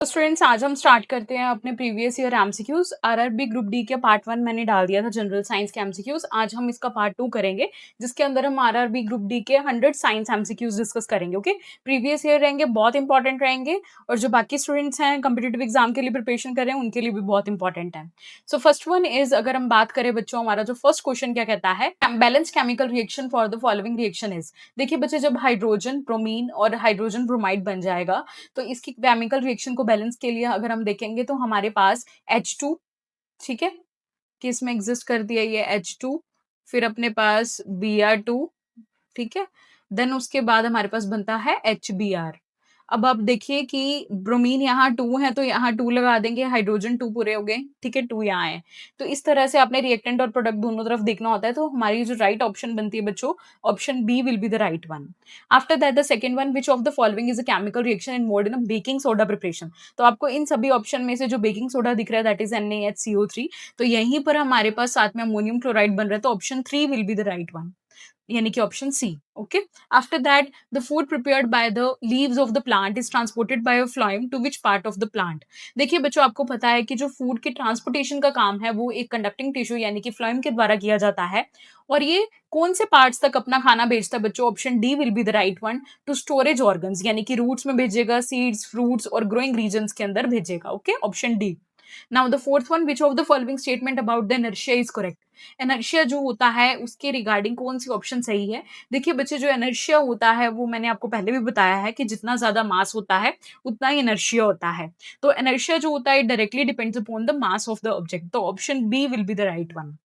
तो स्टूडेंट्स आज हम स्टार्ट करते हैं अपने previous year MCQs. RRB group D के पार्ट 1 मैंने डाल दिया था जनरल साइंस के एमसीक्यूज। आज हम इसका पार्ट 2 करेंगे जिसके अंदर हम आरआरबी ग्रुप डी के 100 साइंस एमसीक्यूज डिस्कस करेंगे। ओके, प्रीवियस ईयर रहेंगे, बहुत इंपॉर्टेंट रहेंगे और जो बाकी स्टूडेंट्स हैं कम्पिटेटिव एग्जाम के लिए प्रिपरेशन कर रहे हैं उनके लिए भी बहुत इंपॉर्टेंट है। सो फर्स्ट वन इज, अगर हम बात करें बच्चों, हमारा जो फर्स्ट क्वेश्चन क्या कहता है, balance chemical reaction for the following reaction is. देखिए बच्चे, जब हाइड्रोजन ब्रोमीन और हाइड्रोजन ब्रोमाइड बन जाएगा तो इसकी केमिकल रिएक्शन को बैलेंस के लिए अगर हम देखेंगे तो हमारे पास H2, ठीक है, कि इसमें एग्जिस्ट कर दिया ये H2, फिर अपने पास Br2, ठीक है, देन उसके बाद हमारे पास बनता है HBr। अब आप देखिए कि ब्रोमीन यहाँ 2 है तो यहाँ 2 लगा देंगे, हाइड्रोजन 2 पूरे हो गए, ठीक है, 2 यहाँ है। तो इस तरह से आपने रिएक्टेंट और प्रोडक्ट दोनों तरफ देखना होता है। तो हमारी जो राइट ऑप्शन बनती है बच्चों, option B will be the right one. After that the second one, which of the following is a chemical reaction involved in a baking soda preparation. तो आपको इन सभी ऑप्शन में से जो बेकिंग सोडा दिख रहा है दैट इज NaHCO3, तो यहीं पर हमारे पास साथ में अमोनियम क्लोराइड बन रहा है, तो option 3 will be the right one, यानी कि option C. Okay, after that the food prepared by the leaves of the plant is transported by a phloem to which part of the plant. देखिए बच्चों, आपको पता है कि जो food के ट्रांसपोर्टेशन का काम है वो एक कंडक्टिंग टिश्यू यानी कि फ्लोएम के द्वारा किया जाता है। और ये कौन से पार्ट्स तक अपना खाना भेजता है बच्चों? Option D will be the right one, to storage organs, यानी कि रूट्स में भेजेगा, सीड्स, फ्रूट्स और ग्रोइंग रीजन्स के अंदर भेजेगा। Okay, option D. Now the fourth one, which of the following statement about the inertia is correct. Inertia जो होता है उसके रिगार्डिंग कौन सी ऑप्शन सही है? देखिए बच्चे, जो इनर्शिया होता है वो मैंने आपको पहले भी बताया है कि जितना ज्यादा मास होता है उतना ही इनर्शिया होता है। तो इनर्शिया जो होता है directly depends upon the mass of the object, तो option B will be the right one.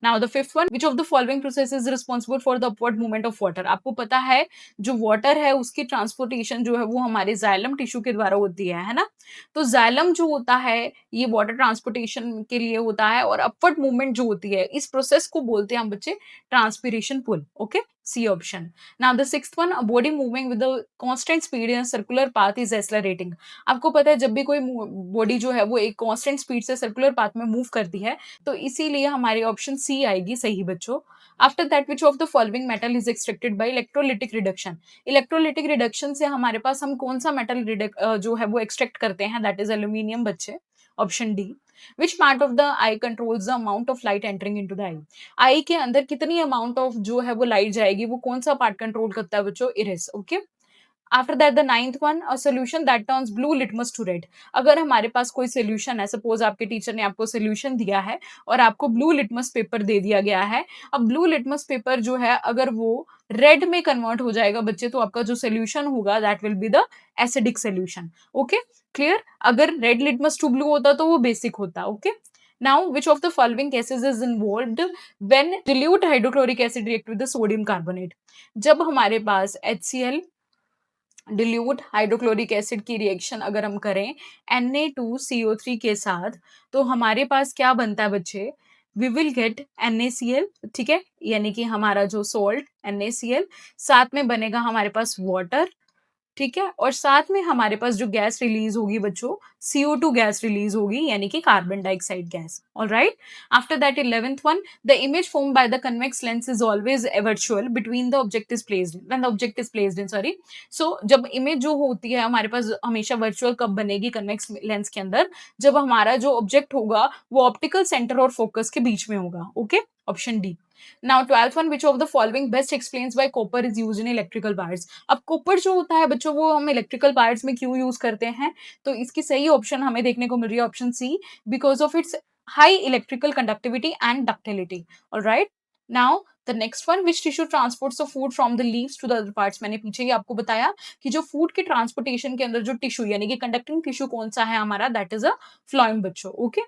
Now the fifth one, which of the following process is responsible for the upward movement of water. आपको पता है जो water है उसकी transportation जो है वो हमारे जाइलम टिश्यू के द्वारा होती है ना। तो जाइलम जो होता है ये वाटर ट्रांसपोर्टेशन के लिए होता है और अपवर्ड मूवमेंट जो होती है इस प्रोसेस को बोलते हैं हम बच्चे transpiration pull. Okay, C option. Now the sixth one, a body moving with a constant speed in a circular path is accelerating. आपको पता है जब भी कोई बॉडी जो है वो एक कांस्टेंट स्पीड से सर्कुलर पाथ में मूव करती है तो इसीलिए हमारी ऑप्शन सी आएगी सही बच्चों। After that, which of the following metal is extracted bye electrolytic reduction. Electrolytic reduction से हमारे पास हम कौन सा मेटल जो है वो एक्सट्रैक्ट करते हैं, दैट इज एल्यूमिनियम बच्चे, option D. Which part of the eye controls the amount of light entering into the eye. Eye के अंदर कितनी अमाउंट ऑफ जो है वो लाइट जाएगी, वो कौन सा पार्ट कंट्रोल करता है बच्चों? Iris. Okay, after that the ninth one, a solution that turns blue litmus to red. अगर हमारे पास कोई सोल्यूशन है, सपोज आपके टीचर ने आपको सोल्यूशन दिया है और आपको ब्लू लिटमस पेपर दे दिया गया है। अब ब्लू लिटमस पेपर जो है अगर वो रेड में कन्वर्ट हो जाएगा बच्चे तो आपका जो सोल्यूशन होगा that will be the acidic solution. Okay, clear. अगर रेड लिटमस टू ब्लू होता तो वो बेसिक होता। Okay, now which of the following cases is involved when dilute hydrochloric acid react with the sodium carbonate. जब हमारे पास HCl dilute hydrochloric acid की reaction अगर हम करें Na2CO3 के साथ तो हमारे पास क्या बनता है बच्चे? वी विल गेट NaCl, ठीक है, यानी कि हमारा जो सोल्ट NaCl, साथ में बनेगा हमारे पास वाटर, ठीक है, और साथ में हमारे पास जो गैस रिलीज होगी बच्चों, CO2 गैस रिलीज होगी, यानी कि carbon dioxide gas. Alright, after that 11th one, the image form by the convex lens is always virtual between the object is placed when the object is placed in, sorry. So जब image जो होती है हमारे पास हमेशा virtual कब बनेगी convex lens के अंदर? जब हमारा जो ऑब्जेक्ट होगा वो ऑप्टिकल सेंटर और फोकस के बीच में होगा। Okay, option D. Now 12th one, which of the following best explains why copper is used in electrical wires. अब कॉपर जो होता है बच्चों वो हम इलेक्ट्रिकल वायर्स में क्यों यूज करते हैं? तो इसकी सही ऑप्शन हमें देखने को मिल रही है option C, because of its high electrical conductivity and ductility. Alright, now the next one, which tissue transports the food from the leaves to the other parts. मैंने पीछे ही आपको बताया कि जो फूड के ट्रांसपोर्टेशन के अंदर जो टिश्यू यानी कि कंडक्टिंग टिश्यू कौन सा है हमारा, दैट इज अ फ्लोएम बच्चों। Okay,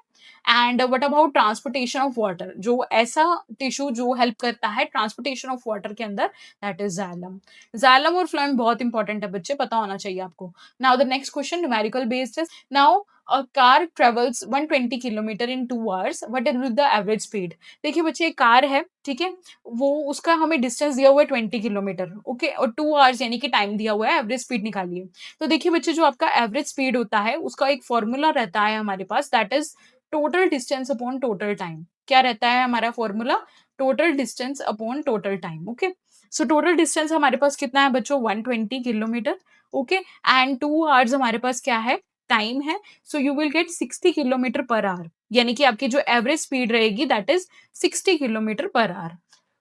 and what about transportation of water, जो ऐसा टिश्यू जो हेल्प करता है ट्रांसपोर्टेशन ऑफ वाटर के अंदर, दैट इज जाइलम। जाइलम और फ्लोएम बहुत इंपॉर्टेंट है बच्चे, पता होना चाहिए आपको। Now the next question numerical based is, now a car travels 120 kilometre in 2 hours, what is the average speed। देखिए बच्चे, एक कार है, ठीक है, वो उसका हमें डिस्टेंस दिया हुआ है 20 किलोमीटर, ओके, और 2 आवर्स यानी कि टाइम दिया हुआ है, एवरेज स्पीड निकालिए। तो देखिए बच्चे, जो आपका एवरेज स्पीड होता है उसका एक फॉर्मूला रहता है हमारे पास, that is total distance upon total time. क्या रहता है हमारा formula? Total distance upon total time. Okay, so total distance हमारे पास कितना है बच्चों? 120 किलोमीटर। ओके, एंड 2 आवर्स हमारे पास क्या है? टाइम है, so you will get 60 kilometre per hour, यानी कि आपकी जो एवरेज स्पीड रहेगी that is 60 kilometre per hour.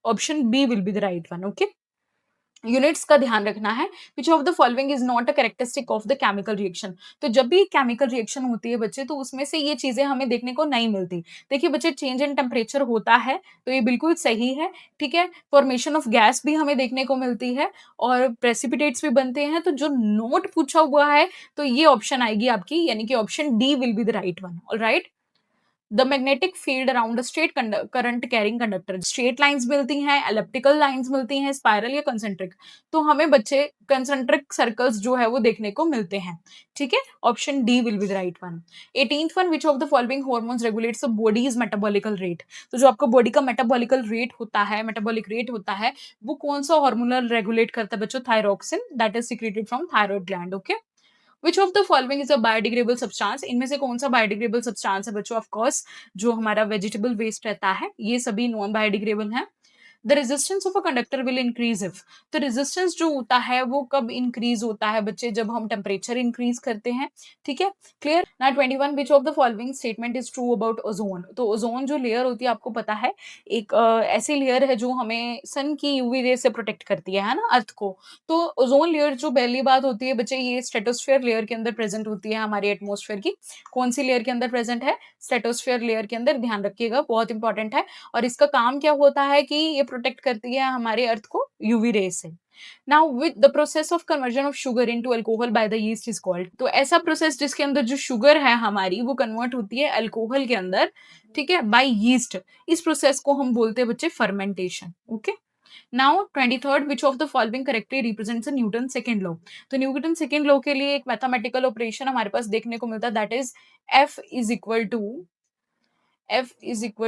Option B will be the right one. Okay, units का ध्यान रखना है। Which of the following is not a characteristic of the chemical reaction. तो जब भी केमिकल रिएक्शन होती है बच्चे, तो उसमें से ये चीजें हमें देखने को नहीं मिलती। देखिए बच्चे, चेंज इन टेम्परेचर होता है, तो ये बिल्कुल सही है। ठीक है, फॉर्मेशन ऑफ गैस भी हमें देखने को मिलती है और प्रेसिपिटेट्स भी बनते हैं। तो जो नोट पूछा हुआ है, तो ये ऑप्शन आएगी आपकी, यानी कि option D will be the right one. Alright, the magnetic field around straight current carrying conductor, straight lines मिलती हैं, एलिप्टिकल लाइंस मिलती हैं, स्पाइरल या कंसेंट्रिक। तो हमें बच्चे कंसेंट्रिक सर्कल्स जो है वो देखने को मिलते हैं। ठीक है, option D will be the right one. 18th one, which of the following hormones regulates the bodies metabolical rate. तो जो आपका बॉडी का मेटाबॉलिकल रेट होता है, मेटाबॉलिक रेट होता है, वो कौन सा हार्मोनल रेगुलेट करता है बच्चों? Thyroxine, that is secreted from thyroid gland. Okay, which of the following is a biodegradable substance. इनमें से कौन सा बायोडिग्रेडेबल सब्सटेंस है बच्चों? ऑफ कोर्स जो हमारा वेजिटेबल वेस्ट रहता है, ये सभी नॉन बायोडिग्रेडेबल है। The resistance of a conductor will increase if. तो रेजिस्टेंस जो होता है वो कब इंक्रीज होता है बच्चे? जब हम टेम्परेचर इंक्रीज करते हैं। ठीक है, क्लियर ना। 21, विच of the following statement is true about ozone. तो ओजोन जो लेयर होती है, आपको पता है, एक ऐसी लेयर है जो हमें सन की यूवी रे से प्रोटेक्ट करती है ना, अर्थ को। तो ओजोन लेयर जो पहली बात होती है बच्चे, ये स्ट्रेटोस्फेयर लेयर के अंदर प्रेजेंट होती है, हमारे एटमॉस्फेयर की। कौन सी लेयर के अंदर प्रेजेंट है? स्ट्रेटोस्फेयर लेयर के अंदर, ध्यान रखिएगा, बहुत इंपॉर्टेंट है। और इसका काम क्या होता है कि ये प्रोटेक्ट करती है हमारे अर्थ को यूवी रे से। Now with the process of conversion of sugar into alcohol by the yeast is called. तो ऐसा प्रोसेस जिसके अंदर जो शुगर है हमारी, वो कन्वर्ट होती है अल्कोहल के अंदर, ठीक है, बाय यीस्ट। इस प्रोसेस को हम बोलते हैं बच्चे fermentation. Okay, now 23rd, which of the following correctly represents Newton second law. तो न्यूटन सेकंड लॉ के लिए एक मैथमेटिकल ऑपरेशन हमारे पास देखने को मिलता है, that is F is equal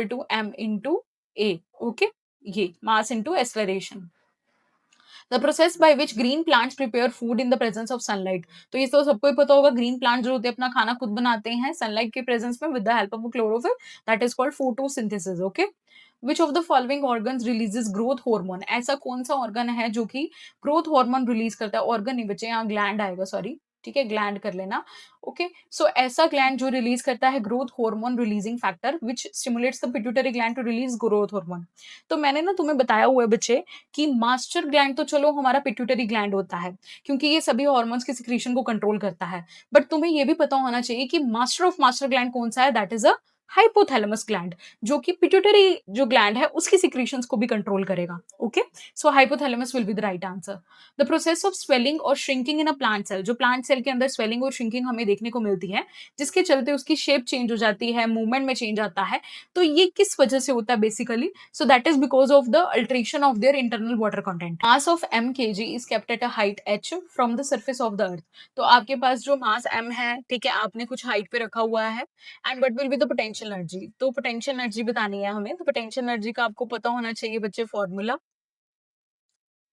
to M into A. Okay, ये mass into acceleration. The process by which green plants prepare food in the presence of sunlight. तो ये तो सबको ही पता होगा, ग्रीन प्लांट जो होते हैं अपना खाना खुद बनाते हैं सनलाइट के प्रेजेंस में with the help of chlorophyll, that is called photosynthesis. Okay, which of the following organs releases growth hormone. ऐसा कौन सा ऑर्गन है जो कि ग्रोथ हार्मोन रिलीज करता है? ऑर्गन नहीं बच्चे, यहाँ ग्लैंड आएगा, सॉरी। ठीक है, ग्लैंड कर लेना। ओके, सो ऐसा ग्लैंड जो रिलीज करता है growth hormone releasing factor which stimulates the pituitary gland to release growth hormone. तो मैंने ना तुम्हें बताया हुआ है बच्चे कि मास्टर ग्लैंड तो चलो हमारा पिट्यूटरी ग्लैंड होता है, क्योंकि ये सभी हार्मोन्स के सिक्रीशन को कंट्रोल करता है। बट तुम्हें ये भी पता होना चाहिए कि मास्टर ऑफ मास्टर ग्लैंड कौन सा है? That is a hypothalamus gland, जो कि पिट्यूटरी जो ग्लैंड है उसकी सिक्रीशंस को भी कंट्रोल करेगा। Okay, so hypothalamus will be the right answer. The process of swelling और shrinking in a plant cell. जो प्लांट सेल के अंदर स्वेलिंग और श्रिंकिंग हमें देखने को मिलती है, जिसके चलते उसकी शेप चेंज हो जाती है, मूवमेंट में चेंज आता है। तो ये किस वजह से होता है basically? So that is because of the alteration of their internal water content. Mass of m kg is kept at a height h from the surface of the earth. तो आपके पास जो मास m है, ठीक है, आपने कुछ हाइट पे रखा हुआ है, and what will be the potential energy. तो पोटेंशियल एनर्जी बतानी है हमें। तो पोटेंशियल एनर्जी का आपको पता होना चाहिए बच्चे फॉर्मूला।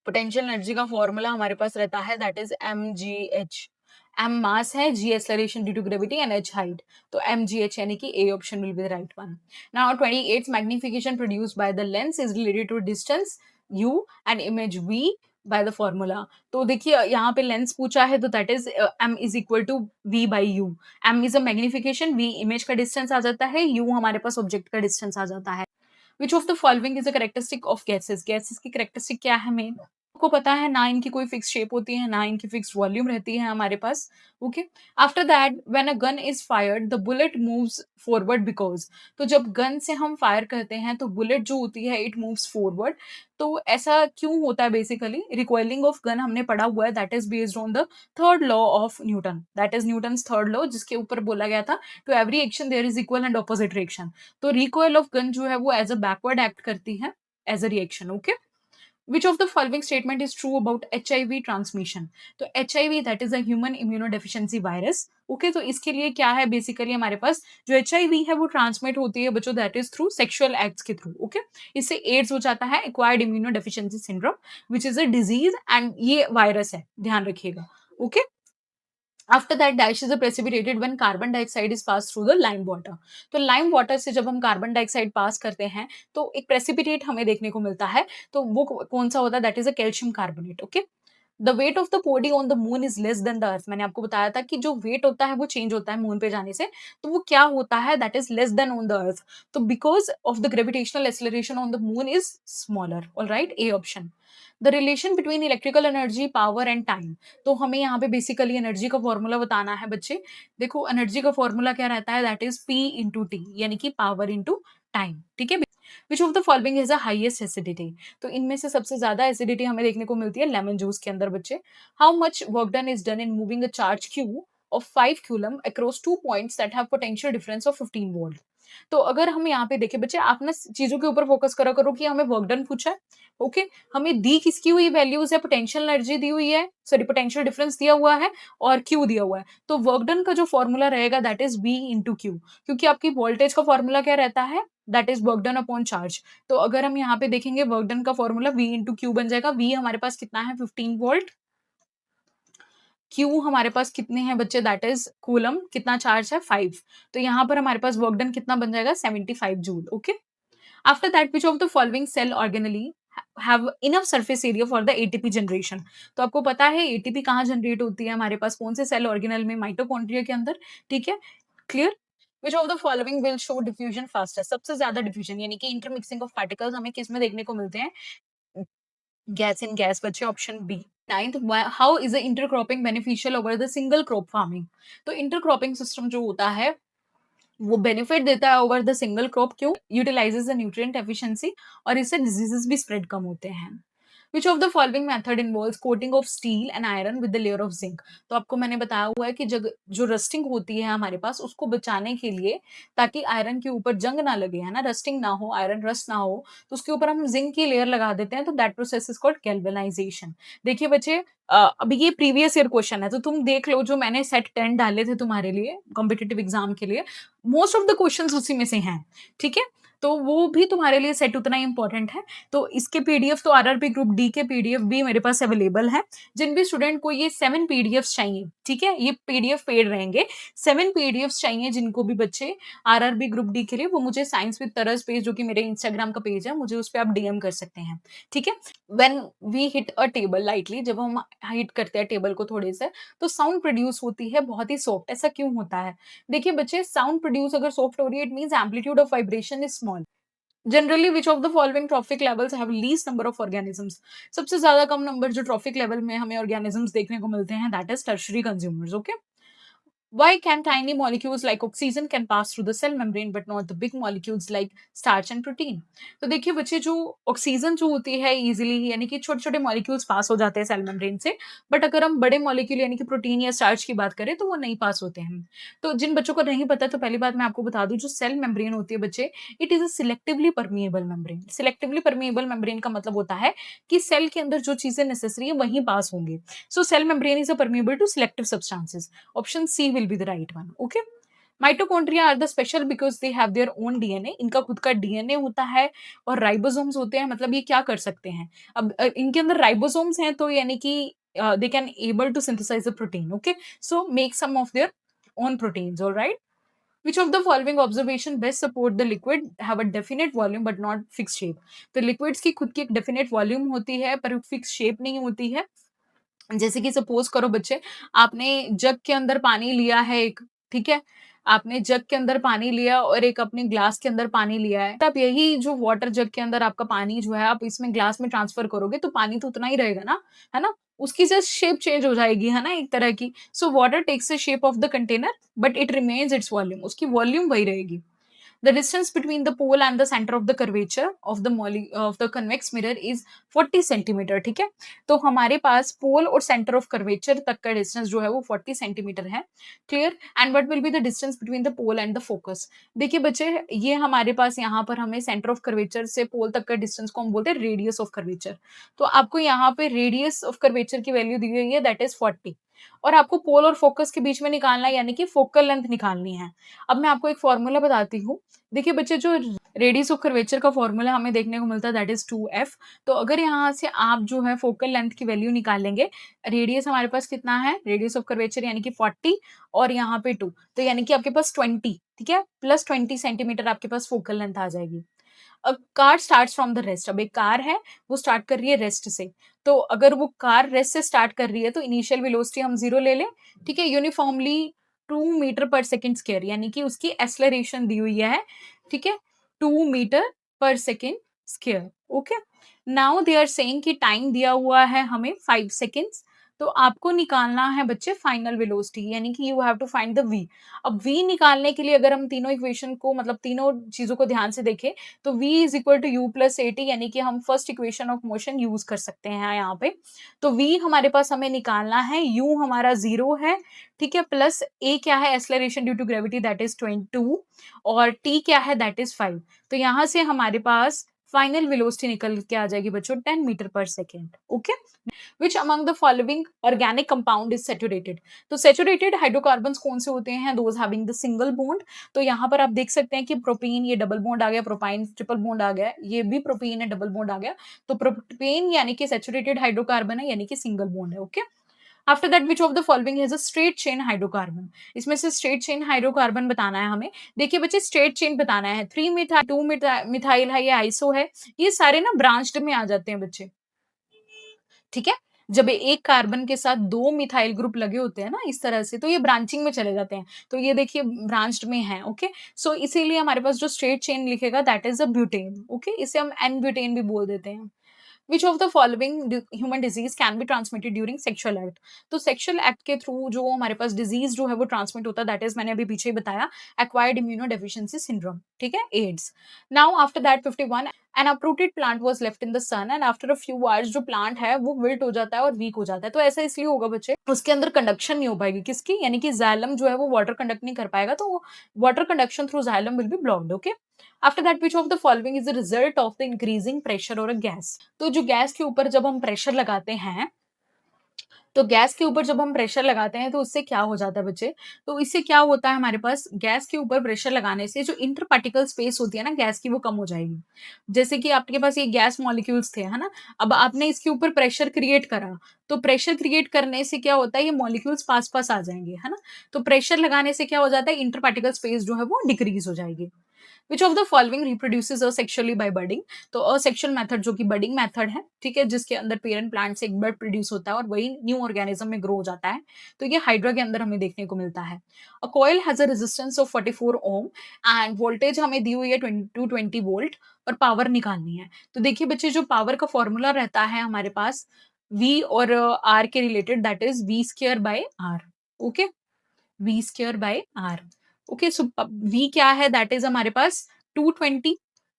पोटेंशियल एनर्जी का फॉर्मूला हमारे पास रहता है, that is M G H. M mass है, G acceleration due to gravity, and H height. तो एम जी एच, यानी कि A option will be the right one. Now 28th magnification produced by the lens is related to distance u and image v by the formula. तो देखिए यहाँ पे lens पूछा है, तो that is m is equal to v by u. m is a magnification, v image का distance आ जाता है, u हमारे पास ऑब्जेक्ट का डिस्टेंस आ जाता है। Which of the following is a characteristic of gases. Gases की कैरेक्टरिस्टिक क्या है मेन? आपको पता है, ना इनकी कोई फिक्स शेप होती है, ना इनकी फिक्स वॉल्यूम रहती है हमारे पास। Okay, after that when a gun is fired the bullet moves forward because. तो जब गन से हम फायर करते हैं तो बुलेट जो होती है इट मूव्स फॉरवर्ड। तो ऐसा क्यों होता है? बेसिकली रिकॉइलिंग ऑफ गन हमने पढ़ा हुआ है, that is based on the third law of Newton, that is Newton's third law, जिसके ऊपर बोला गया था to every action there is equal and opposite reaction. तो रिकॉइल ऑफ गन जो है वो एज अ बैकवर्ड एक्ट करती है as a reaction. Okay, which of the following statement is true about HIV transmission? तो HIV that is a human immunodeficiency virus. Okay, तो इसके लिए क्या है बेसिकली हमारे पास जो HIV है वो ट्रांसमिट होती है बच्चों, that is through sexual acts के थ्रू। ओके, इससे एड्स हो जाता है, acquired immunodeficiency syndrome, which is a disease, and ये वायरस है, ध्यान रखिएगा। Okay, after that dash is precipitated when carbon dioxide is pass through the lime water. तो लाइम वाटर से जब हम कार्बन डाइऑक्साइड पास करते हैं तो एक प्रेसिपिटेट हमें देखने को मिलता है। तो वो कौन सा होता है? That is a calcium carbonate. Okay, the weight of the body on the moon is less then the earth. मैंने आपको बताया था कि जो वेट होता है वो चेंज होता है मून पे जाने से, तो वो क्या होता है, that is less than on the earth. तो because of the gravitational acceleration on the moon is smaller. Alright, A option. The relation between electrical energy, power and time. तो हमें यहाँ पे बेसिकली एनर्जी का फॉर्मूला बताना है बच्चे। देखो एनर्जी का फॉर्मूला क्या रहता है, that is P into T, यानी कि पावर इंटू टाइम। ठीक है। Which of the following is the highest acidity. तो इनमें से सबसे ज्यादा एसिडिटी हमें देखने को मिलती है लेमन जूस के अंदर बच्चे। How much work done is done in moving a charge Q of 5 coulomb across two points that have potential difference of 15 volt. तो अगर हम यहाँ पे देखें बच्चे, आप ना चीजों के ऊपर फोकस करा करो कि हमें वर्क डन पूछा है। ओके, हमें दी किसकी हुई वैल्यूज है, पोटेंशियल एनर्जी दी हुई है, सॉरी पोटेंशियल डिफरेंस दिया हुआ है और क्यू दिया हुआ है। तो वर्क डन का जो फॉर्मूला रहेगा that is B into Q, क्योंकि आपकी वोल्टेज का फॉर्मूला क्या रहता है, that is work done upon charge. तो अगर हम यहाँ पे देखेंगे वर्क डन का फॉर्मूला V इंटू क्यू बन जाएगा। V हमारे पास कितना है, 15 वोल्ट। क्यू हमारे पास कितने हैं बच्चे, दैट इज कूलम, कितना चार्ज है 5। तो यहाँ पर हमारे पास वर्क डन कितना बन जाएगा, 75 joule. Okay. After that which of the following cell organelle have enough surface area for the ATP generation. तो आपको पता है एटीपी कहाँ जनरेट होती है हमारे पास, कौन से सेल ऑर्गेनल में, माइटोकॉन्ड्रिया के अंदर। ठीक है, clear. Which of the following will show diffusion faster. सबसे ज्यादा डिफ्यूजन यानी कि इंटरमिक्सिंग ऑफ पार्टिकल्स हमें किस में देखने को मिलते हैं, गैस इन गैस बच्चे, option B. Ninth, how is the intercropping beneficial over the single crop farming. तो इंटरक्रॉपिंग सिस्टम जो होता है वो बेनिफिट देता है ओवर द सिंगल क्रॉप, क्यों, यूटिलाइजेस द न्यूट्रिएंट एफिशिएंसी और इससे डिजीजेस भी स्प्रेड कम होते हैं। Which of the following method involves coating of steel and iron with the layer of zinc. तो आपको मैंने बताया हुआ है कि जग जो रस्टिंग होती है हमारे पास उसको बचाने के लिए, ताकि आयरन के ऊपर जंग ना लगे, है ना, रस्टिंग ना हो, आयरन रस्ट ना हो, तो उसके ऊपर हम जिंक की लेयर लगा देते हैं। तो that process is called galvanisation. देखिए बच्चे, अभी ये प्रीवियस ईयर क्वेश्चन है तो तुम देख लो, जो मैंने सेट 10 डाले थे तुम्हारे लिए कॉम्पिटिटिव एग्जाम के लिए, मोस्ट ऑफ द क्वेश्चंस उसी में से हैं। ठीक है, तो वो भी तुम्हारे लिए सेट उतना ही इंपॉर्टेंट है। तो इसके पीडीएफ तो आरआरबी ग्रुप डी के पीडीएफ भी मेरे पास अवेलेबल है। जिन भी स्टूडेंट को ये 7 पीडीएफ चाहिए, ठीक है, ये पीडीएफ पेड रहेंगे, 7 पीडीएफ चाहिए जिनको भी बच्चे आरआरबी ग्रुप डी के लिए, वो मुझे साइंस विद तरस पेज, जो कि मेरे इंस्टाग्राम का पेज है, मुझे उस पर आप डीएम कर सकते हैं। ठीक है। When we hit a table lightly, जब हम हिट करते हैं टेबल को थोड़े से, तो साउंड प्रोड्यूस होती है बहुत ही सॉफ्ट। ऐसा क्यों होता है, देखिए बच्चे, साउंड प्रोड्यूस अगर सॉफ्ट हो रही है, it means amplitude of vibration is small. Generally which of the following trophic levels have least number of organisms. सबसे ज्यादा कम नंबर जो ट्रॉफिक लेवल में हमें ऑर्गेनिजम्स देखने को मिलते हैं, that is tertiary consumers. Okay. Why can tiny molecules like oxygen can pass through the cell membrane but not the big molecules like starch and protein? तो देखिए बच्चे, जो ऑक्सीजन जो होती है इजीली, यानी कि छोटे छोटे मॉलिक्यूल्स पास हो जाते हैं सेल मेम्ब्रेन से, बट अगर हम बड़े मॉलिक्यूल यानी कि प्रोटीन या स्टार्च की बात करें तो वो नहीं पास होते हैं। तो जिन बच्चों को नहीं पता, तो पहली बात मैं आपको बता दूं, जो सेल मेम्ब्रेन होती है बच्चे, it is a selectively permeable membrane. Selectively permeable membrane का मतलब होता है कि सेल के अंदर जो चीजें नेसेसरी है वहीं पास होंगे। So cell membrane is a permeable to selective substances. Option C will be the right one. Okay. Mitochondria are the special because they have their own DNA. इनका खुद का डीएनए होता है और राइबोसोम्स होते हैं। मतलब ये क्या कर सकते हैं, अब इनके अंदर राइबोसोम्स हैं, तो यानी कि they can able to synthesize a protein. Okay, so make some of their own proteins. All right. Which of the following observation best support the liquid have a definite volume but not fixed shape? तो liquids की खुद की एक definite volume होती है पर fix shape नहीं होती है। जैसे कि सपोज करो बच्चे, आपने जग के अंदर पानी लिया है एक, ठीक है, आपने जग के अंदर पानी लिया और एक अपने ग्लास के अंदर पानी लिया है। तब यही जो वाटर जग के अंदर आपका पानी जो है, आप इसमें ग्लास में ट्रांसफर करोगे तो पानी तो उतना ही रहेगा ना, है ना, उसकी जस्ट शेप चेंज हो जाएगी, है ना, एक तरह की। So water takes the shape of the container but it remains its volume, उसकी वॉल्यूम वही रहेगी। The distance between the pole and the center of the curvature of the convex mirror is 40 centimetre. ठीक है, तो हमारे पास पोल और centre of curvature तक का डिस्टेंस जो है वो 40 सेंटीमीटर है। Clear. And what will be the distance between the pole and the focus. देखिए बच्चे, ये हमारे पास यहाँ पर हमें सेंटर ऑफ कर्वेचर से पोल तक का डिस्टेंस को हम बोलते हैं रेडियस ऑफ कर्वेचर। तो आपको यहाँ पे रेडियस ऑफ कर्वेचर की वैल्यू दी गई है, दैट इज 40, और आपको पोल और फोकस के बीच में निकालना है, यानी कि फोकल लेंथ निकालनी है। अब मैं आपको एक फॉर्मूला बताती हूँ। देखिए बच्चे, जो रेडियस ऑफ कर्वेचर का फॉर्मूला हमें देखने को मिलता है, दैट इज 2f। तो अगर यहाँ से आप जो है फोकल लेंथ की वैल्यू निकालेंगे, रेडियस हमारे पास कितना है, रेडियस ऑफ कर्वेचर यानी कि 40 और यहाँ पे 2, तो यानी कि आपके पास 20, ठीक है, प्लस 20 सेंटीमीटर आपके पास फोकल लेंथ आ जाएगी। A car starts from the rest. अब एक कार है, वो स्टार्ट कर रही है रेस्ट से। तो अगर वो कार रेस्ट से स्टार्ट कर रही है तो इनिशियल वेलोसिटी हम 0 ले लें, ठीक है? Uniformly 2 metre per second square, यानी कि उसकी एक्सेलरेशन दी हुई है, ठीक है? 2 metre per second square, okay? Now they are saying कि टाइम दिया हुआ है हमें 5 सेकंड्स। तो आपको निकालना है बच्चे फाइनल वेलोसिटी, यानी कि you have to find the v। अब v निकालने के लिए अगर हम तीनों इक्वेशन को, मतलब तीनों चीज़ों को ध्यान से देखें, तो v is equal to u plus at, यानी कि हम first equation of motion use कर सकते हैं यहाँ पे। तो v हमारे पास हमें निकालना है, u हमारा 0 है, ठीक है? प्लस a क्या है, acceleration due to gravity, that is 22, और t क्या है, दैट इज़ 5। तो यहाँ से हमारे पास फाइनल वेलोसिटी निकल के आ जाएगी बच्चों 10 metre per second, okay? Which among the following organic compound is saturated? तो saturated हाइड्रोकार्बन्स कौन से होते हैं? Those having the single bond। तो यहाँ पर आप देख सकते हैं कि प्रोपेन, ये डबल बॉन्ड आ गया, प्रोपाइन ट्रिपल बॉन्ड आ गया, ये भी प्रोपेन है, डबल बॉन्ड आ गया। तो प्रोपेन यानी कि सैचुरेटेड हाइड्रोकार्बन है, यानी कि सिंगल बॉन्ड है, okay? After that which of the following is a straight chain hydrocarbon? इसमें से स्ट्रेट चेन हाइड्रोकार्बन बताना है हमें। देखिए बच्चे, स्ट्रेट चेन बताना है, 3 मिथाइल, 2 मिथाइल है, ये आइसो है, ये सारे ना ब्रांच्ड में आ जाते हैं बच्चे, ठीक है? जब एक कार्बन के साथ 2 मिथाइल ग्रुप लगे होते हैं ना इस तरह से, तो ये ब्रांचिंग में चले जाते हैं। तो ये देखिए ब्रांच्ड में है, ओके? सो इसीलिए हमारे पास जो स्ट्रेट चेन लिखेगा that is a butane, okay? इसे हम एन-ब्यूटेन भी बोल देते हैं। Which of the following human disease can be transmitted during sexual act? तो सेक्सुअल एक्ट के थ्रू जो हमारे पास डिजीज जो है वो ट्रांसमिट होता है, दैट इज, मैंने अभी पीछे ही बताया, एक्वायर्ड इम्यूनो डेफिशिएंसी सिंड्रोम, ठीक है? AIDS. Now after that 51, an uprooted plant was left in the sun and after a few hours जो प्लांट है वो विल्ट हो जाता है और वीक हो जाता है। तो ऐसा इसलिए होगा बच्चे, उसके अंदर कंडक्शन नहीं हो पाएगी, किसकी? यानी कि जाइलम जो है वो वाटर कंडक्ट नहीं कर पाएगा, तो water conduction through xylem will be blocked, okay? After that which of the following is the result of the increasing pressure और अ गैस? तो जो गैस के ऊपर जब हम प्रेशर लगाते हैं, तो गैस के ऊपर जब हम प्रेशर लगाते हैं तो उससे क्या हो जाता है बच्चे? तो इससे क्या होता है, हमारे पास गैस के ऊपर प्रेशर लगाने से जो इंटर पार्टिकल स्पेस होती है ना गैस की, वो कम हो जाएगी। जैसे कि आपके पास ये गैस मॉलिक्यूल्स थे, है ना? अब आपने इसके ऊपर प्रेशर क्रिएट करा, तो प्रेशर क्रिएट करने से क्या होता है, ये मॉलिक्यूल्स पास-पास आ जाएँगे, है ना? तो प्रेशर लगाने से क्या हो जाता है, इंटर पार्टिकल स्पेस जो है वो डिक्रीज़ हो जाएगी। Which of the following reproduces asexually by budding? तो असेक्सुअल मेथड जो कि बडिंग मेथड है, ठीक है, जिसके अंदर पेरेंट प्लांट से एक बड प्रोड्यूस होता है और वही न्यू ऑर्गेनिज्म में ग्रो हो जाता है। तो ये हाइड्रा के अंदर हमें देखने को मिलता है। A coil has a resistance of 44 ohm end voltage हमें दी हुई है 20 वोल्ट, और पावर निकालनी है। तो देखिए बच्चे, जो पावर का फॉर्मूला रहता है हमारे पास V और R के related, that is V square by R, okay? V square by R, okay? So V क्या है, दैट इज हमारे पास 220।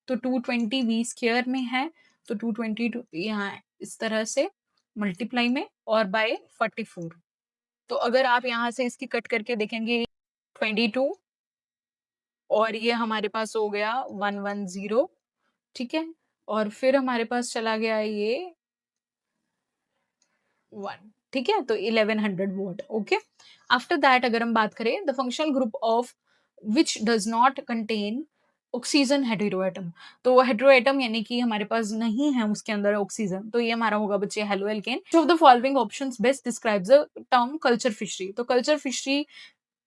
तो 220 V स्क्वायर में है, तो 220 यहाँ इस तरह से मल्टीप्लाई में और बाय 44। तो अगर आप यहाँ से इसकी कट करके देखेंगे, 22 और ये हमारे पास हो गया 110, ठीक है? और फिर हमारे पास चला गया ये 1, ठीक है? तो 1100 वॉट, ओके? आफ्टर दैट अगर हम बात करें, the functional group of which does not contain oxygen heteroatom. तो हेटेरोएटम यानी कि हमारे पास नहीं है उसके अंदर ऑक्सीजन, तो ये हमारा होगा बच्चे haloalkane. Which of the following options best describes the term culture fishery? तो कल्चर फिशरी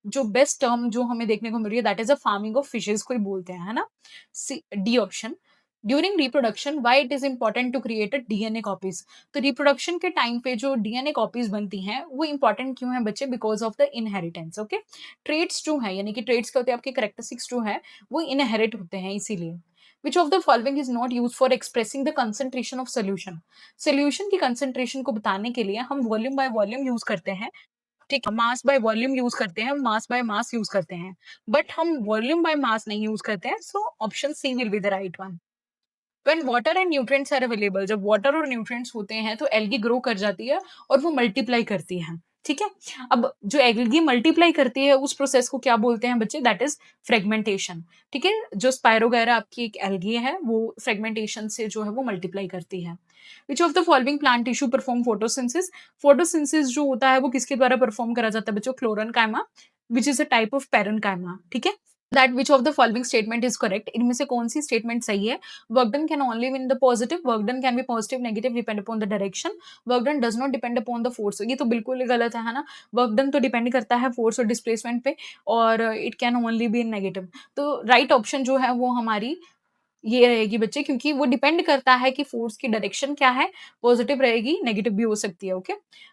जो बेस्ट टर्म जो हमें देखने को मिल रही है, that is a farming of fishes को ही बोलते हैं, है ना? D option. During reproduction why it is important to create a DNA copies? तो रिप्रोडक्शन के टाइम पे जो डीएनए कॉपीज बनती हैं वो इंपॉर्टेंट क्यों है बच्चे? Because of the inheritance, okay? Traits जो है, यानी कि ट्रेड्स क्या होते हैं, आपके करेक्टरिस्टिक्स जो है वो इनहेरिट होते हैं, इसीलिए। विच of the following is not use for expressing the concentration of solution? Solution की कंसंट्रेशन को बताने के लिए हम वॉल्यूम बाय वॉल्यूम यूज करते हैं, ठीक है? मास बाय वॉल्यूम यूज़ करते हैं, मास बाय मास यूज़ करते हैं, बट हम वॉल्यूम बाय मास नहीं यूज़ करते हैं, so option C will be the right one. When water and nutrients are available, जब वाटर और न्यूट्रिएंट्स होते हैं तो एल्गी ग्रो कर जाती है और वो मल्टीप्लाई करती है, ठीक है? अब जो एल्गी मल्टीप्लाई करती है उस प्रोसेस को क्या बोलते हैं बच्चे? दैट इज फ्रेगमेंटेशन, ठीक है? जो स्पाइरोगैरा आपकी एक एल्गी है वो फ्रेगमेंटेशन से जो है वो मल्टीप्लाई करती है। Which of the following plant tissue perform photosynthesis? Photosynthesis जो होता है वो किसके द्वारा परफॉर्म करा जाता है बच्चों? Chlorenchyma, which is a type of parenchyma, ठीक है? That which of the following statement is correct? इनमें से कौन सी स्टेटमेंट सही है? Work done can only in the positive, work done can be positive negative depend upon the direction, work done does not depend upon the force. ये तो बिल्कुल ही गलत है ना? वर्क डन तो डिपेंड करता है फोर्स और डिस्प्लेसमेंट पे, और it can only be in negative. तो राइट ऑप्शन जो है वो हमारी ये रहेगी बच्चे, क्योंकि वो डिपेंड करता है कि फ़ोर्स की डायरेक्शन क्या है, पॉज़िटिव रहेगी, नेगेटिव भी हो सकती है, okay?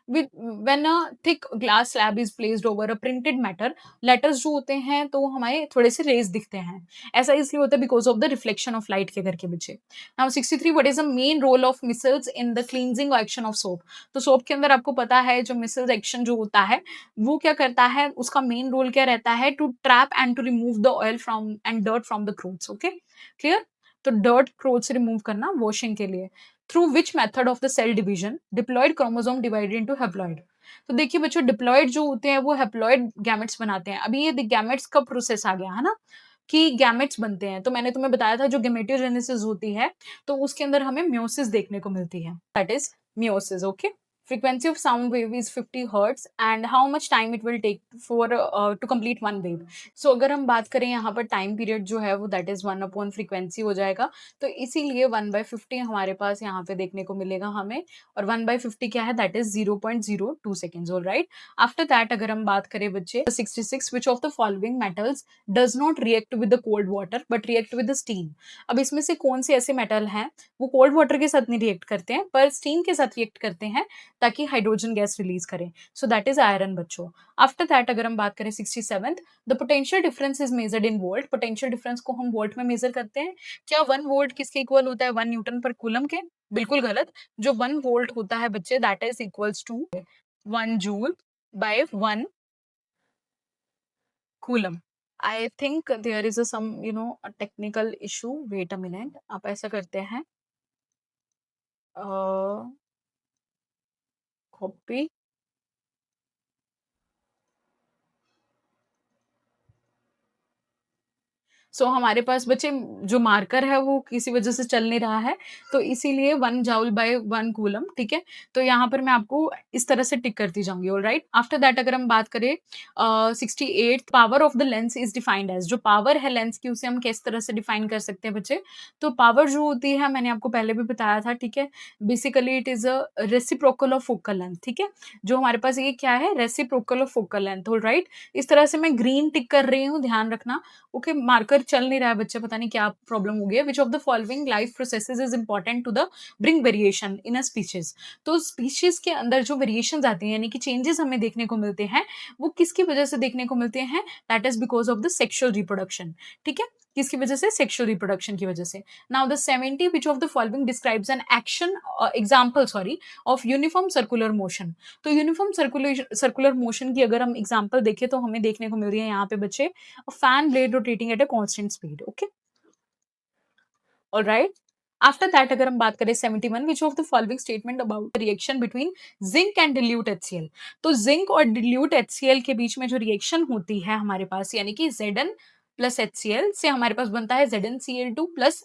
With when a thick glass slab is placed over a printed matter, letters जो होते हैं तो वो हमारे थोड़े-से रेज़ दिखते हैं। ऐसा इसलिए होता है because of the reflection of light के करके बच्चे। Now 63, what is the main role of micelles in the cleansing action of soap? तो सोप के अंदर आपको पता है जो मिसल्स एक्शन जो होता है, वो क्या करता है, उसका मेन रोल क्या रहता है, to trap and to remove the oil from and dirt from the clothes, okay? Clear? तो डर्ट क्लोथ से रिमूव करना वॉशिंग के लिए। Through which method of the cell division diploid chromosome divided into haploid? तो देखिए बच्चों, diploid जो होते हैं वो हैप्लॉइड गैमेट्स बनाते हैं। अभी ये गैमेट्स का प्रोसेस आ गया है ना, कि गैमेट्स बनते हैं। तो मैंने तुम्हें बताया था जो गैमेटोजेनेसिस होती है, तो उसके अंदर हमें म्योसिस देखने को मिलती है। That is meiosis, okay? Frequency of sound wave is 50 hertz and how much time it will take for to complete one wave? So अगर हम बात करें यहाँ पर टाइम पीरियड जो है वो दैट इज 1 अपॉन फ्रीक्वेंसी हो जाएगा। तो इसीलिए 1/50 हमारे पास यहाँ पे देखने को मिलेगा हमें, और 1/50 क्या है, that is 0.02 seconds, alright? After that अगर हम बात करें बच्चे 66, विच of the following metals does not react with the cold water but react with the steam? अब इसमें से कौन से ऐसे मेटल हैं वो कोल्ड वाटर के साथ नहीं रिएक्ट करते हैं पर स्टीम के साथ रिएक्ट करते हैं ताकि हाइड्रोजन गैस रिलीज करें? सो दैट इज आयरन बच्चों। आफ्टर दैट अगर हम बात करें 67th, the potential difference is measured in volt. Potential difference को हम वोल्ट में मेजर करते हैं। क्या 1 वोल्ट किसके इक्वल होता है, 1 न्यूटन पर कूलम के? बिल्कुल गलत। जो 1 वोल्ट होता है बच्चे that is equals to 1 joule by 1 coulomb. I think there is a some uh technical issue, wait a minute. आप ऐसा करते हैं, कॉपी। सो हमारे पास बच्चे जो मार्कर है वो किसी वजह से चल नहीं रहा है, तो इसीलिए 1 जूल बाय 1 कूलम, ठीक है? तो यहाँ पर मैं आपको इस तरह से टिक करती जाऊँगी, ऑलराइट? आफ्टर दैट अगर हम बात करें 68th, power of the lens is defined as. जो पावर है लेंस की उसे हम किस तरह से डिफाइन कर सकते हैं बच्चे? तो पावर जो होती है मैंने आपको पहले भी बताया था, ठीक है? Basically it is a reciprocal of focal length, ठीक है? जो हमारे पास ये क्या है, reciprocal of focal length, alright? इस तरह से मैं ग्रीन टिक कर रही हूँ, ध्यान रखना। ओके, मार्कर चल नहीं रहा है बच्चे, पता नहीं क्या प्रॉब्लम हो गई है। Which of the following life processes is important to the bring variation in a species? तो स्पीशीज के अंदर जो वेरिएशंस आती हैं यानी कि चेंजेस हमें देखने को मिलते हैं, वो किसकी वजह से देखने को मिलते हैं? That is because of the sexual reproduction, ठीक है? किसकी वजह से? सेक्सुअल रिप्रोडक्शन की वजह से। Now the 70, which of the following describes an action example sorry of uniform circular motion? तो यूनिफॉर्म सर्कुलर मोशन की अगर हम एग्जाम्पल देखें तो हमें देखने को मिल रही है यहाँ पे बच्चे, a fan blade rotating at a constant speed, okay? All right? After that अगर हम बात करें 71, विच of the following statement about reaction between zinc and dilute HCl? तो जिंक और डिल्यूट HCl के बीच में जो रिएक्शन होती है हमारे पास, यानी कि Zn प्लस HCl से हमारे पास बनता है ZnCl2 plus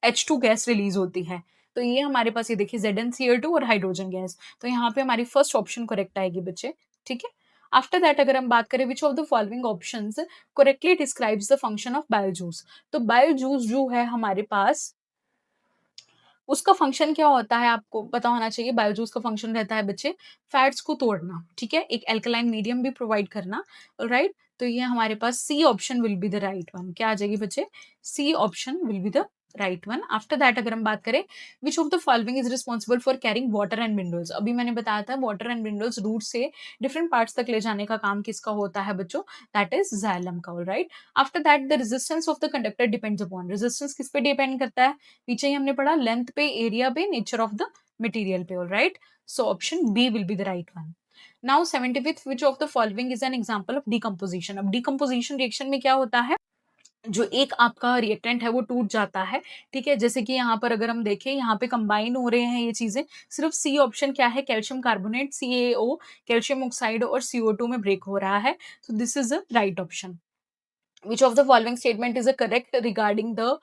H2 gas release होती है। तो ये हमारे पास, ये देखिए ZnCl2 और हाइड्रोजन गैस। तो यहाँ पे हमारी फर्स्ट ऑप्शन करेक्ट आएगी बच्चे, ठीक है? आफ्टर दैट अगर हम बात करें, which of the following options correctly describes the function of bile juice? तो बाइल जूस जो है हमारे पास, उसका फंक्शन क्या होता है आपको पता होना चाहिए। बायोजूस का फंक्शन रहता है बच्चे, फैट्स को तोड़ना, ठीक है? एक एल्कलाइन मीडियम भी प्रोवाइड करना, ऑलराइट? तो ये हमारे पास C option will be the right one. क्या आ जाएगी बच्चे? C option will be the right one. After that अगर हम बात करें, which of the following is responsible for carrying water and minerals? अभी मैंने बताया था वाटर एंड मिनरल्स रूट से डिफरेंट पार्ट्स तक ले जाने का काम किसका होता है बच्चों? दैट इज जाइलम का, alright? After that the resistance of the conductor depends upon. Resistance किस पे डिपेंड करता है? पीछे ही हमने पढ़ा, लेंथ पे, एरिया पे, नेचर ऑफ द मटेरियल पे, alright? So option B will be the right one. Now 75th, which of the following is an example of decomposition? अब डिकम्पोजिशन रिएक्शन में क्या होता है, जो एक आपका रिएक्टेंट है वो टूट जाता है, ठीक है? जैसे कि यहाँ पर अगर हम देखें, यहाँ पे कंबाइन हो रहे हैं ये चीजें, सिर्फ सी ऑप्शन क्या है, calcium carbonate, CaO, calcium oxide और CO2 में ब्रेक हो रहा है। तो this is the right option. Which of the following statement is a correct regarding the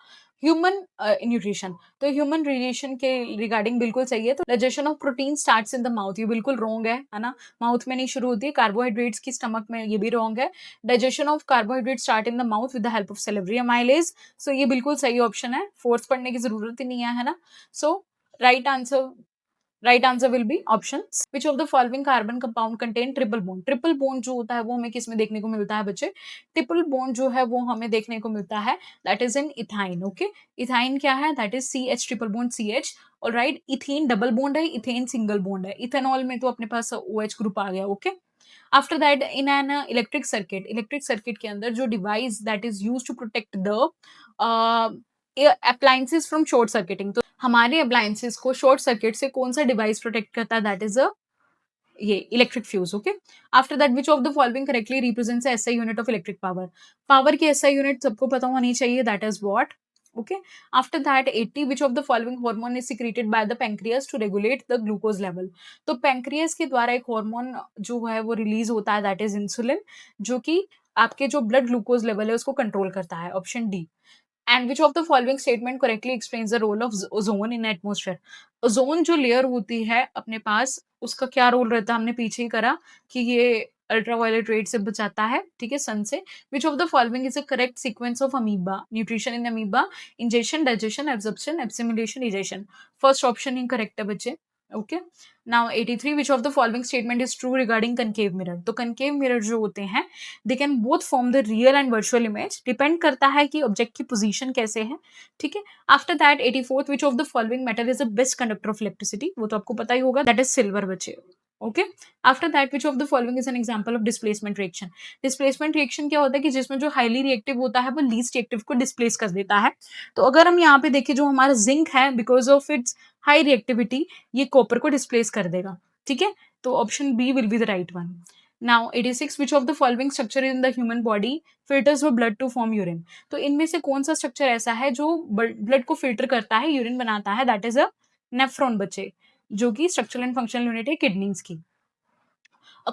human nutrition? तो ह्यूमन न्यूट्रिशन के रिगार्डिंग बिल्कुल सही है। तो digestion of protein starts in the mouth, ये बिल्कुल रॉन्ग है ना? माउथ में नहीं शुरू होती है, कार्बोहाइड्रेट्स की स्टमक में, ये भी रॉन्ग है। Digestion of carbohydrate start in the mouth with the help of salivary amylase, so ये बिल्कुल सही ऑप्शन है, फोर्स पढ़ने की जरूरत ही नहीं है ना? So right answer right answer will be option which of the following carbon compound contain triple bond. Triple bond जो होता है वो हमें किस में देखने को मिलता है बच्चे? ट्रिपल बॉन्ड जो है वो हमें देखने को मिलता है that is in ethyne. Okay, ethyne क्या है? That is C H triple bond C H. और राइट, इथेन डबल बॉन्ड है, इथेन सिंगल बॉन्ड है। इथेनॉल में तो अपने पास ओ एच ग्रुप आ गया। Okay, after that in an electric circuit के अंदर जो device that is use to protect the appliances from short circuiting. तो हमारे अप्लायंसेस को शॉर्ट सर्किट से कौन सा डिवाइस प्रोटेक्ट करता है? दैट इज अ ये electric fuse. Okay, after that which of the following correctly represents SI unit of electric power. Power की एसआई यूनिट सबको पता होनी चाहिए, that is what? Okay, after that 80 which of the following hormone is secreted by the pancreas to regulate the glucose level. तो pancreas के द्वारा एक hormone जो है वो रिलीज होता है, दैट इज इंसुलिन, जो कि आपके जो ब्लड ग्लूकोज लेवल है उसको कंट्रोल करता है। Option D. And which of the following statement correctly explains the role of ozone in atmosphere. Ozone जो लेयर होती है अपने पास, उसका क्या रोल रहता है? हमने पीछे ही करा कि ये अल्ट्रावायलेट रेड से बचाता है, ठीक है, सन से। Which of the following is a correct sequence of amoeba nutrition in amoeba? Ingestion, digestion, absorption, assimilation, egestion. First option incorrect है बच्चे। Okay, now 83 which of the following statement is true regarding concave mirror. तो concave mirror जो होते हैं they can both form the real and virtual image, depend करता है कि object की पोजीशन कैसे है, ठीक है। After that 84th which of the following metal is the best conductor of electricity? वो तो आपको पता ही होगा, दैट इज सिल्वर बच्चे। Okay, after that which of the following is an example of displacement reaction? Displacement reaction क्या होता है कि जिसमें जो हाईली रिएक्टिव होता है वो लीस्ट रिएक्टिव को डिस्प्लेस कर देता है। तो अगर हम यहाँ पे देखें, जो हमारा जिंक है because of its high reactivity ये कॉपर को डिस्प्लेस कर देगा, ठीक है। तो option B will be the right one. Now 86 which of the following structure in the human body filters for blood to form urine? तो इनमें से कौन सा स्ट्रक्चर ऐसा है जो ब्लड को फिल्टर करता है, यूरिन बनाता है? दैट इज अ नेफ्रॉन बच्चे, जो कि स्ट्रक्चरल एंड फंक्शनल यूनिट है किडनीज की।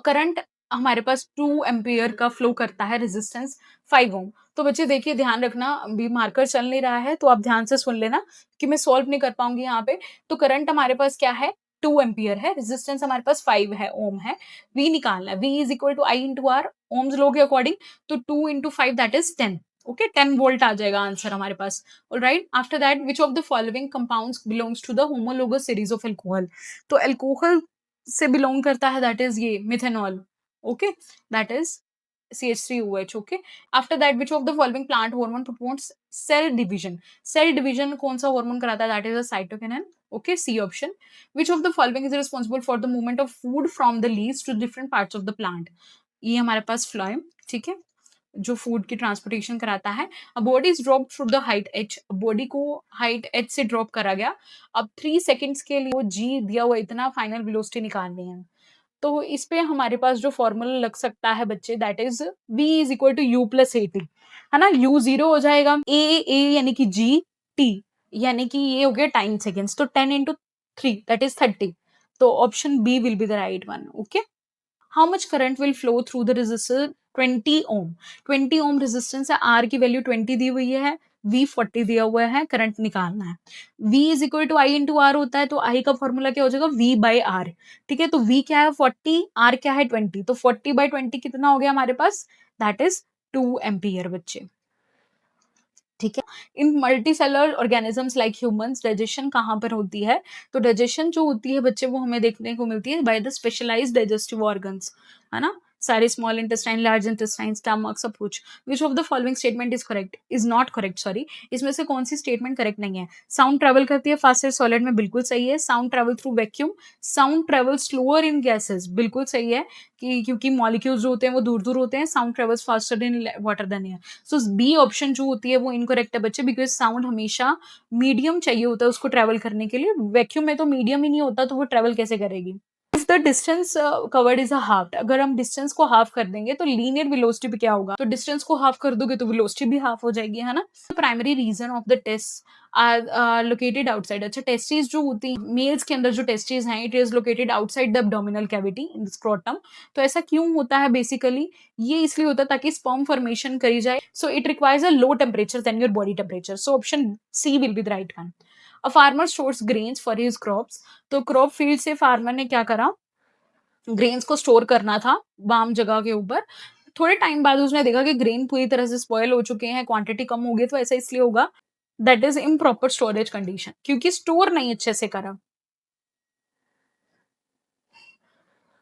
करंट हमारे पास 2 एम्पियर का फ्लो करता है, रेजिस्टेंस 5 ओम। तो बच्चे देखिए, ध्यान रखना, अभी मार्कर चल नहीं रहा है तो आप ध्यान से सुन लेना कि मैं सॉल्व नहीं कर पाऊंगी यहाँ पे। तो करंट हमारे पास क्या है? 2 एम्पियर है, रेजिस्टेंस हमारे पास 5 है, ओम है। वी निकालना है, V is equal to I into R, ohm's law के अकॉर्डिंग। तो 2 into 5 that is 10। Okay, 10 volt आ जाएगा आंसर हमारे पास। Alright, after that which of the following compounds belongs to the homologous series of alcohol? तो alcohol से belong करता है, दैट इज ये methanol. Okay, that is CH3OH. Okay, after that which of the following plant hormone promotes cell division? Cell division कौन सा hormone कराता है? That is a cytokinin. Okay, C option. Which of the following is responsible for the movement of food from the leaves to different parts of the plant? ये हमारे पास phloem, ठीक है, जो food की ट्रांसपोर्टेशन कराता है। A body is drop through the height H, body को height H से ड्रॉप करा गया। अब 3 सेकेंड्स के लिए वो जी दिया हुआ इतना फाइनल वेलोसिटी निकालनी है। तो इस पे हमारे पास जो फॉर्मूला लग सकता है बच्चे, that is v is equal to u plus a t, है ना। u जीरो हो जाएगा, ए यानी कि जी, टी यानी कि ये हो गया टाइम सेकेंड्स, तो 10 इंटू 3 दैट इज 30। तो option B will be the right one. Okay, how much current will flow through the resistor? 20 ohm. 20 ohm resistance है, आर की वैल्यू 20 दी हुई है, वी 40 दिया हुआ है, करंट निकालना है। V is equal to I into R होता है, तो आई का फॉर्मूला क्या हो जाएगा? वी बाई आर, ठीक है। तो वी क्या है? 40, आर क्या है? 20, तो 40/20 कितना हो गया हमारे पास? दैट इज 2 एम्पियर बच्चे, ठीक है। In multicellular organisms like humans digestion कहाँ पर होती है? तो डाइजेशन जो होती है बच्चे वो हमें देखने को मिलती है by the specialised digestive organs, है ना। सारे small intestine, large intestine, stomach, सब कुछ। Which of the following statement is correct? Is not correct, sorry. इसमें से कौन सी स्टेटमेंट करेक्ट नहीं है? साउंड ट्रेवल करती है फास्टर सॉलिड में, बिल्कुल सही है। Sound travel through vacuum, sound travel slower in gases, बिल्कुल सही है, कि क्योंकि मॉलिक्यूल्स जो होते हैं वो दूर दूर होते हैं। Sound travels faster in water than air. So B option जो होती है वो इनकरेक्ट है बच्चे, बिकॉज साउंड हमेशा मीडियम चाहिए होता है उसको ट्रेवल करने के लिए। वैक्यूम में तो मीडियम ही नहीं होता, तो वो ट्रेवल कैसे करेगी? If the distance covered is a half, अगर हम डिस्टेंस को हाफ कर देंगे तो लीनियर वेलोसिटी पे क्या होगा? तो डिस्टेंस को हाफ कर दोगे तो वेलोसिटी भी हाफ हो जाएगी, है ना। Primary reason of the test are located outside. अच्छा, टेस्टिस जो होती है मेल्स के अंदर, जो टेस्टिस हैं, it is located outside the abdominal cavity in scrotum. तो ऐसा क्यों होता है? बेसिकली ये इसलिए होता है ताकि स्पर्म फॉर्मेशन करी जाए। So it requires a low temperature than your body temperature. So option C will be the right one. A farmer stores grains for his crops. तो क्रॉप फील्ड से फार्मर ने क्या करा? ग्रेन्स को store करना था वार्म जगह के ऊपर। थोड़े टाइम बाद उसने देखा कि ग्रेन पूरी तरह से स्पॉइल हो चुके हैं, क्वांटिटी कम हो गई, तो ऐसा इसलिए होगा, that is improper storage condition, क्योंकि स्टोर नहीं अच्छे से करा।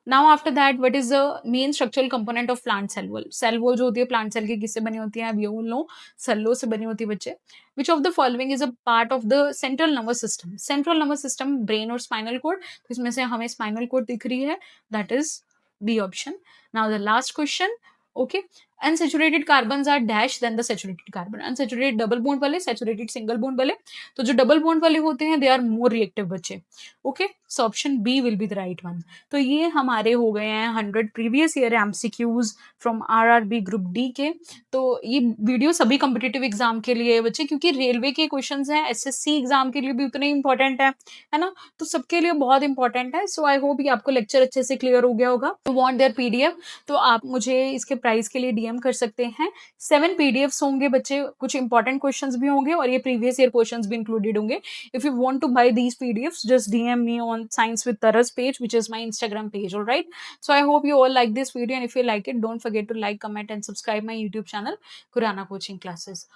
Now after that what is the main structural component of plant cell wall? Cell wall जो होती है प्लांट सेल की किससे बनी होती है? वी ऑल नो सेल्यूलोज से बनी होती है बच्चे। Which of the following is a part of the central nervous system? Central nervous system, brain और स्पाइनल कोड। तो इसमें से हमें स्पाइनल कोड दिख रही है, that is B option. Now the last question, okay. Unsaturated carbons are dash than the saturated carbon. Unsaturated double bond वाले, saturated single bond वाले। तो जो डबल बॉन्ड वाले होते हैं दे आर मोर रिएक्टिव बच्चे, okay. So option B will be the right one. तो ये हमारे हो गए हैं 100 previous year MCQs from RRB group D के। तो ये वीडियो सभी कॉम्पिटिटिव एग्जाम के लिए है बच्चे, क्योंकि रेलवे के क्वेश्चंस हैं, एसएससी एग्जाम के लिए भी उतने इंपॉर्टेंट है ना? तो सबके लिए बहुत इंपॉर्टेंट है। सो आई होप ये आपको लेक्चर अच्छे से क्लियर हो गया होगा। टू वांट देयर पीडीएफ तो आप मुझे इसके प्राइस के लिए डीएम कर सकते हैं। 7 पीडीएफ्स होंगे बच्चे, कुछ इंपॉर्टेंट क्वेश्चंस भी होंगे और ये प्रीवियस ईयर क्वेश्चंस भी इंक्लूडेड होंगे। If you want to buy these PDFs, just DM me on Science with Taras page, which is my Instagram page. All right. So I hope you all like this video, and if you like it, don't forget to like, comment, and subscribe my YouTube channel, Kurana Coaching Classes.